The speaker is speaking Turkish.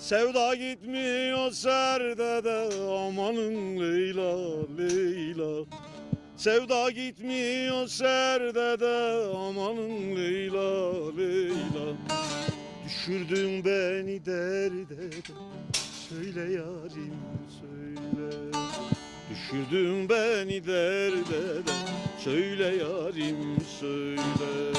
Sevda gitmiyor serdede, amanın Leyla Leyla. Sevda gitmiyor serdede, amanın Leyla Leyla. Düşürdün beni derde, söyle yarim söyle. Düşürdün beni derde, söyle yarim söyle.